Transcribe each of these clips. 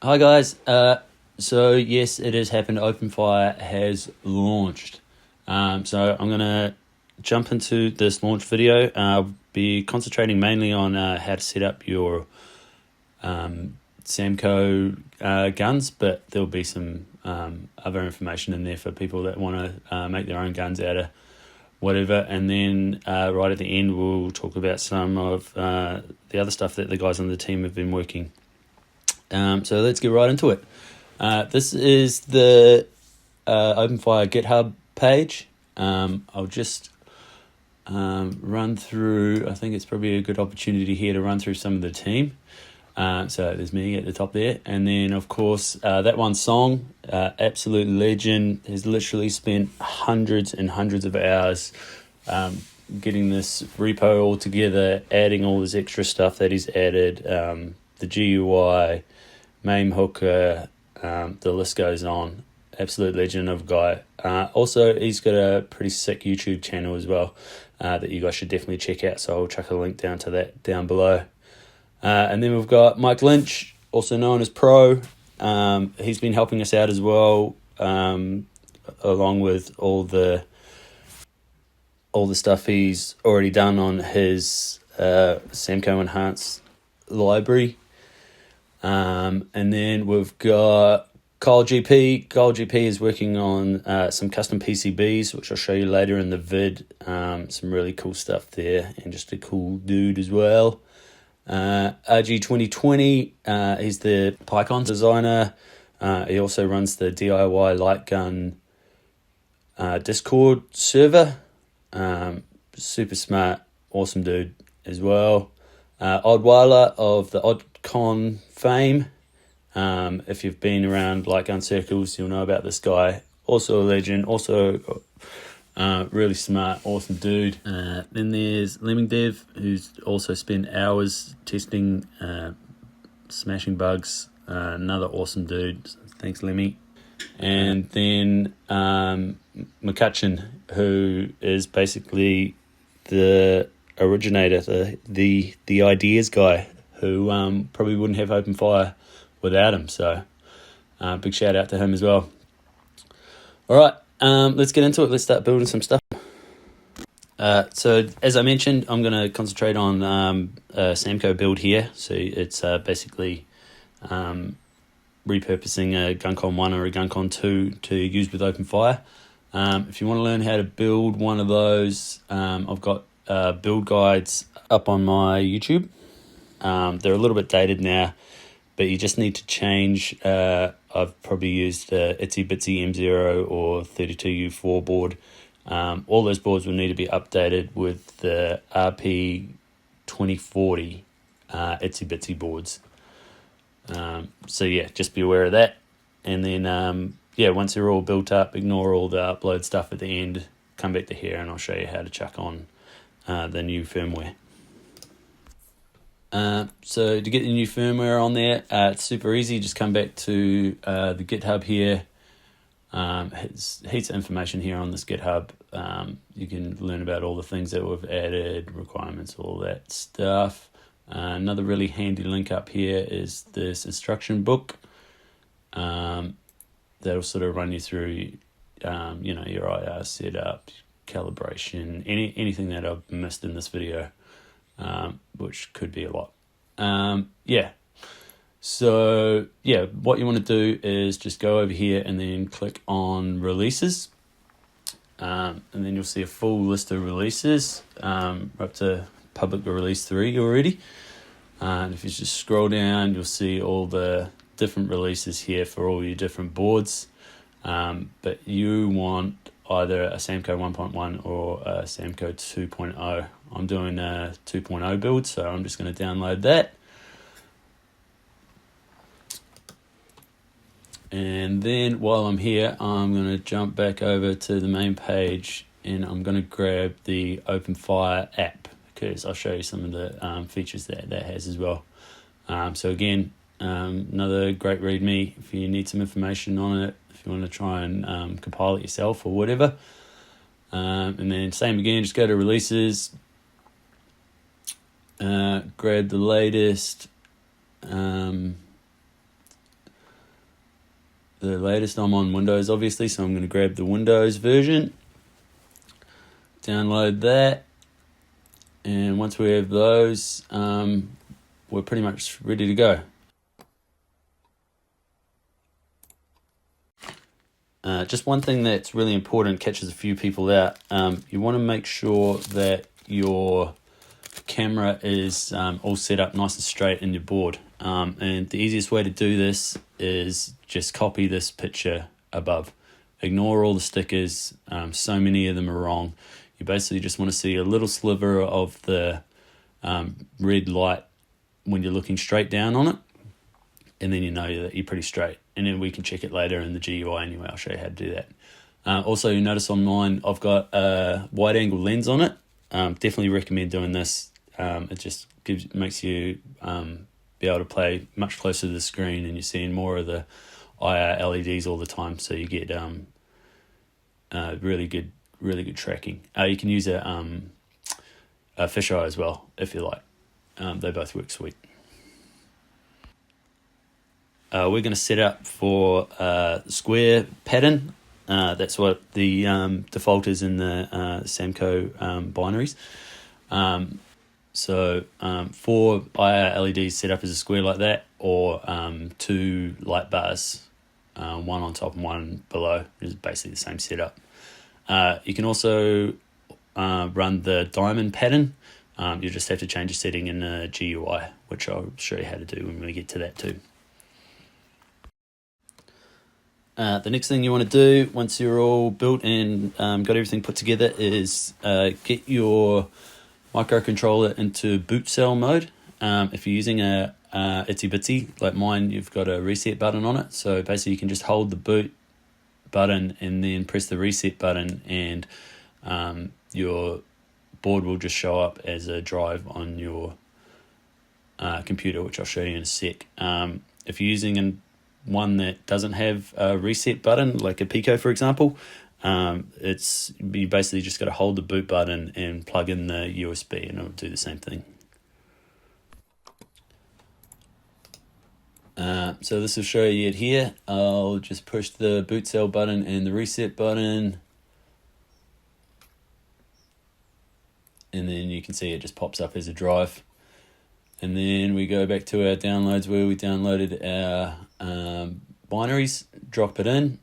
Hi guys, so yes, it has happened. OpenFIRE has launched. So I'm going to jump into this launch video. I'll be concentrating mainly on how to set up your Samco guns, but there'll be some other information in there for people that want to make their own guns out of whatever. And then right at the end, we'll talk about some of the other stuff that the guys on the team have been working. So let's get right into it. This is the OpenFIRE GitHub page. I'll just run through, I think it's probably a good opportunity here to run through some of the team. So there's me at the top there. And then, of course, that one song, absolute legend, has literally spent hundreds and hundreds of hours getting this repo all together, adding all this extra stuff that he's added, the GUI, MAME hooker, the list goes on. Absolute legend of a guy. Also, he's got a pretty sick YouTube channel as well that you guys should definitely check out. So I'll chuck a link down to that down below. And then we've got Mike Lynch, also known as Pro. He's been helping us out as well, along with all the stuff he's already done on his Samco Enhanced library. And then we've got Kyle GP. Kyle GP is working on some custom PCBs, which I'll show you later in the vid. Some really cool stuff there, and just a cool dude as well. RG2020, he's the PiCON designer. He also runs the DIY light gun Discord server. Super smart, awesome dude as well. Oddweiler of the Odcon fame. If you've been around light gun circles, you'll know about this guy. Also a legend, also really smart, awesome dude. Then there's Lemming Dev, who's also spent hours testing, smashing bugs. Another awesome dude. Thanks, Lemmy. And then McCutcheon, who is basically the originator, the ideas guy, who probably wouldn't have OpenFIRE without him. So big shout out to him as well. All right, let's get into it. Let's start building some stuff. So as I mentioned, I'm going to concentrate on a Samco build here. So it's basically repurposing a GunCon 1 or a GunCon 2 to use with OpenFIRE. If you want to learn how to build one of those, I've got build guides up on my YouTube. They're a little bit dated now, but you just need to change. I've probably used Itsy Bitsy M0 or 32U4 board. All those boards will need to be updated with the RP 2040 Itsy Bitsy boards. So yeah, just be aware of that. And then once they're all built up, ignore all the upload stuff at the end. Come back to here and I'll show you how to chuck on the new firmware. So to get the new firmware on there, it's super easy. Just come back to the GitHub here. It's heaps of information here on this GitHub. You can learn about all the things that we've added, requirements, all that stuff. Another really handy link up here is this instruction book. That'll sort of run you through, your IR setup, calibration, anything that I've missed in this video. Which could be a lot. So what you want to do is just go over here and then click on releases, and then you'll see a full list of releases. We're up to public release 3 already, and if you just scroll down, you'll see all the different releases here for all your different boards, but you want either a Samco 1.1 or a Samco 2.0. I'm doing a 2.0 build, so I'm just going to download that. And then while I'm here, I'm going to jump back over to the main page and I'm going to grab the OpenFIRE app, because I'll show you some of the features that has as well. So again, another great README if you need some information on it, if you want to try and compile it yourself or whatever. And then same again, just go to releases, grab the latest the latest. I'm on Windows, obviously, so I'm going to grab the Windows version, download that, and once we have those, we're pretty much ready to go. Just one thing that's really important, catches a few people out. You want to make sure that your camera is all set up nice and straight in your board. And the easiest way to do this is just copy this picture above. Ignore all the stickers. So many of them are wrong. You basically just want to see a little sliver of the red light when you're looking straight down on it, and then you know that you're pretty straight. And then we can check it later in the GUI anyway. I'll show you how to do that. Also, you notice on mine, I've got a wide angle lens on it. Definitely recommend doing this. It just makes you be able to play much closer to the screen, and you're seeing more of the IR LEDs all the time, so you get really good tracking. You can use a fisheye as well if you like. They both work sweet. We're going to set up for square pattern. That's what the default is in the Samco binaries. So for IR LEDs set up as a square like that, or 2 light bars, one on top and one below, is basically the same setup. You can also run the diamond pattern. You just have to change the setting in the GUI, which I'll show you how to do when we get to that too. The next thing you want to do once you're all built and got everything put together is get your microcontroller into boot cell mode. If you're using a itsy bitsy like mine, you've got a reset button on it. So basically you can just hold the boot button and then press the reset button, and your board will just show up as a drive on your computer, which I'll show you in a sec. If you're using one that doesn't have a reset button, like a Pico for example, you basically just got to hold the boot button and plug in the USB, and it'll do the same thing. So this will show you it here. I'll just push the boot cell button and the reset button, and then you can see it just pops up as a drive. And then we go back to our downloads where we downloaded our binaries, drop it in.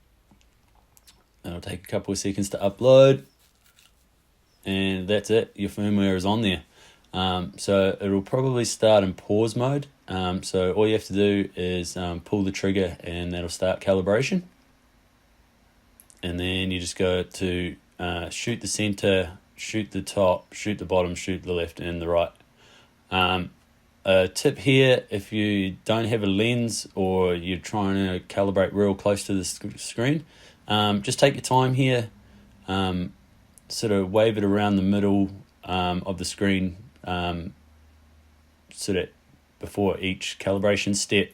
It'll take a couple of seconds to upload, and that's it. Your firmware is on there. So it'll probably start in pause mode. So all you have to do is pull the trigger, and that'll start calibration. And then you just go to shoot the center, shoot the top, shoot the bottom, shoot the left and the right. A tip here, if you don't have a lens or you're trying to calibrate real close to the screen, just take your time here, sort of wave it around the middle of the screen, so that before each calibration step,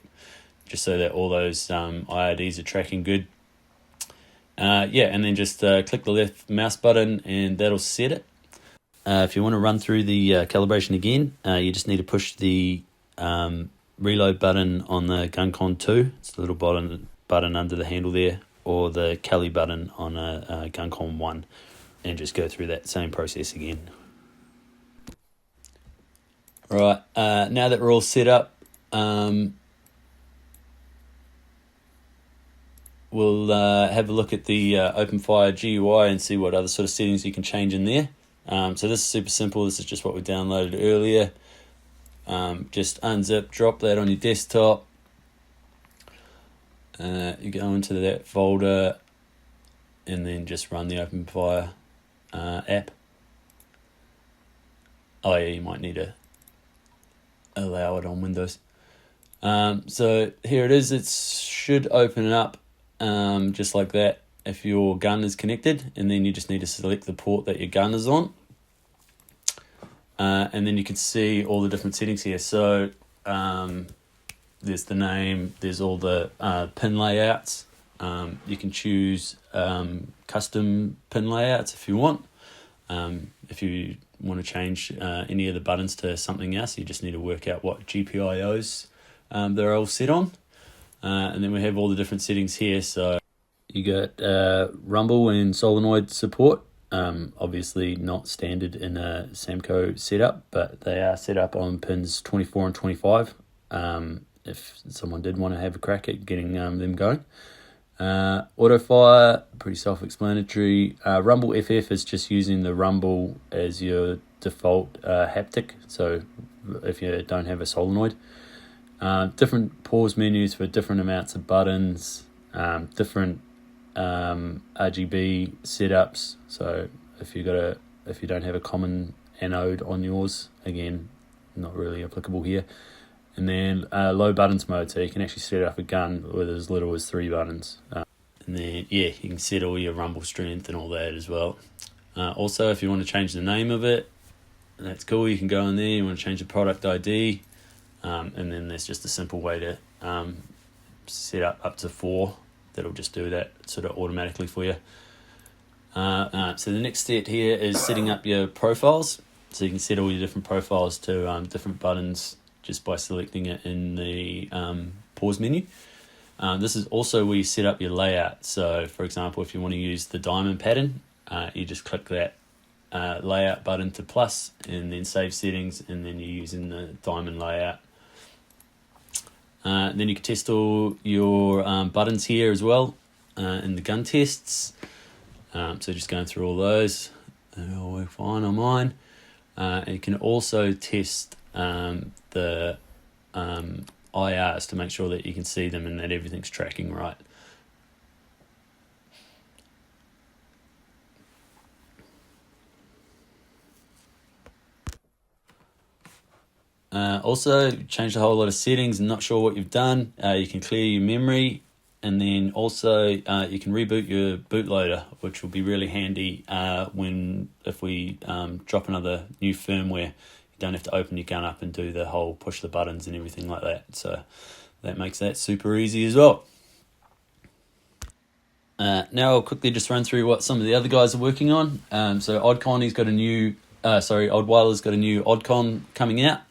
just so that all those IRDs are tracking good. And then just click the left mouse button and that'll set it. If you want to run through the calibration again, you just need to push the reload button on the GunCon 2. It's the little button under the handle there, or the Cali button on a GunCon 1, and just go through that same process again. Right, now that we're all set up, we'll have a look at the OpenFIRE GUI and see what other sort of settings you can change in there. So this is super simple. This is just what we downloaded earlier. Just unzip, drop that on your desktop. You go into that folder and then just run the OpenFIRE app. Oh yeah, you might need to allow it on Windows. So here it is. It should open up just like that if your gun is connected, and then you just need to select the port that your gun is on. And then you can see all the different settings here. So there's the name, there's all the pin layouts. You can choose custom pin layouts if you want. If you want to change any of the buttons to something else, you just need to work out what GPIOs they're all set on. And then we have all the different settings here. So you got rumble and solenoid support. Obviously not standard in a Samco setup, but they are set up on pins 24 and 25. If someone did want to have a crack at getting them going. OpenFIRE, pretty self-explanatory. Rumble FF is just using the rumble as your default haptic, so if you don't have a solenoid. Different pause menus for different amounts of buttons, different RGB setups. So if you don't have a common anode on yours, again, not really applicable here. And then low buttons mode, so you can actually set up a gun with as little as 3 buttons. And then you can set all your rumble strength and all that as well. Also, if you want to change the name of it, that's cool. You can go in there. You want to change the product ID, and then there's just a simple way to set up to 4. That'll just do that sort of automatically for you. So the next step here is setting up your profiles. So you can set all your different profiles to different buttons just by selecting it in the pause menu. This is also where you set up your layout. So for example, if you want to use the diamond pattern, you just click that layout button to plus and then save settings, and then you're using the diamond layout. Then you can test all your buttons here as well in the gun tests. So just going through all those, they all work fine on mine. And you can also test the IRs to make sure that you can see them and that everything's tracking right. Also, changed a whole lot of settings and not sure what you've done. You can clear your memory, and then also you can reboot your bootloader, which will be really handy if we drop another new firmware. You don't have to open your gun up and do the whole push the buttons and everything like that. So that makes that super easy as well. Now I'll quickly just run through what some of the other guys are working on. So Odcon, Oddweiler's got a new Odcon coming out.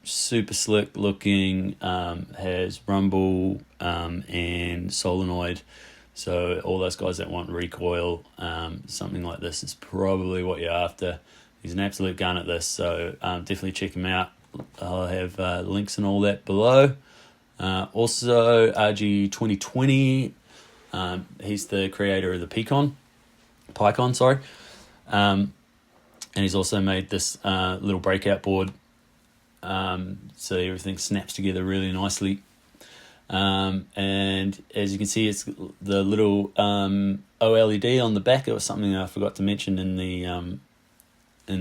Super slick looking, has rumble and solenoid. So all those guys that want recoil, something like this is probably what you're after. He's an absolute gun at this, so definitely check him out. I'll have links and all that below. Also, RG 2020, he's the creator of the PiCON, and he's also made this little breakout board, so everything snaps together really nicely. And as you can see, it's the little OLED on the back. It was something I forgot to mention in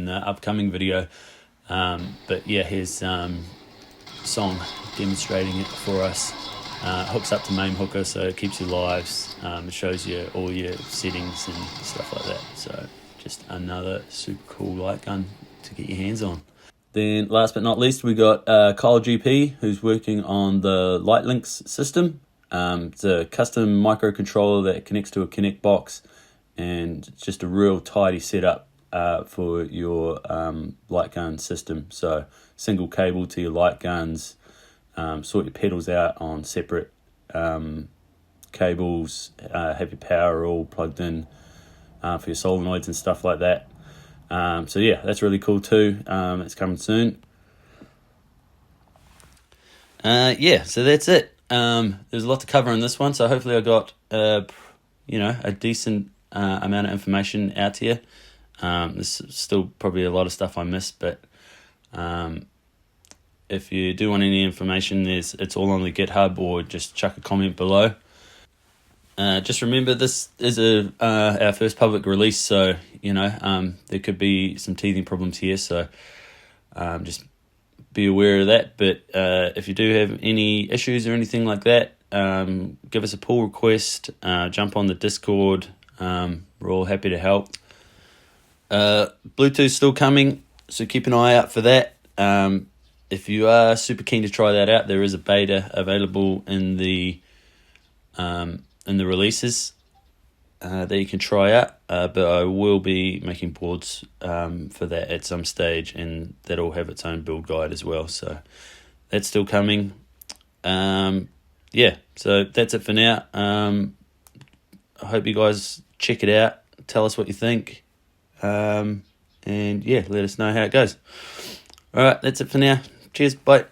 the upcoming video, but yeah, here's Song demonstrating it for us. Hooks up to main hooker, so it keeps you lives. It shows you all your settings and stuff like that. So just another super cool light gun to get your hands on. Then last but not least, we got Kyle GP, who's working on the LightLynx system. It's a custom microcontroller that connects to a Kinect box, and it's just a real tidy setup for your light gun system. So single cable to your light guns, sort your pedals out on separate cables, have your power all plugged in for your solenoids and stuff like that. So yeah, that's really cool too. It's coming soon. So that's it. There's a lot to cover in this one, so hopefully I got a decent amount of information out to you. There's still probably a lot of stuff I missed, but if you do want any information, it's all on the GitHub, or just chuck a comment below. Just remember, this is our first public release, so there could be some teething problems here, so just be aware of that. But if you do have any issues or anything like that, give us a pull request, jump on the Discord. We're all happy to help. Bluetooth's still coming, so keep an eye out for that. If you are super keen to try that out, there is a beta available in the releases that you can try out, but I will be making boards for that at some stage, and that'll have its own build guide as well, so that's still coming. yeah, so that's it for now. I hope you guys check it out. Tell us what you think. And yeah, let us know how it goes. All right, that's it for now. Cheers. Bye.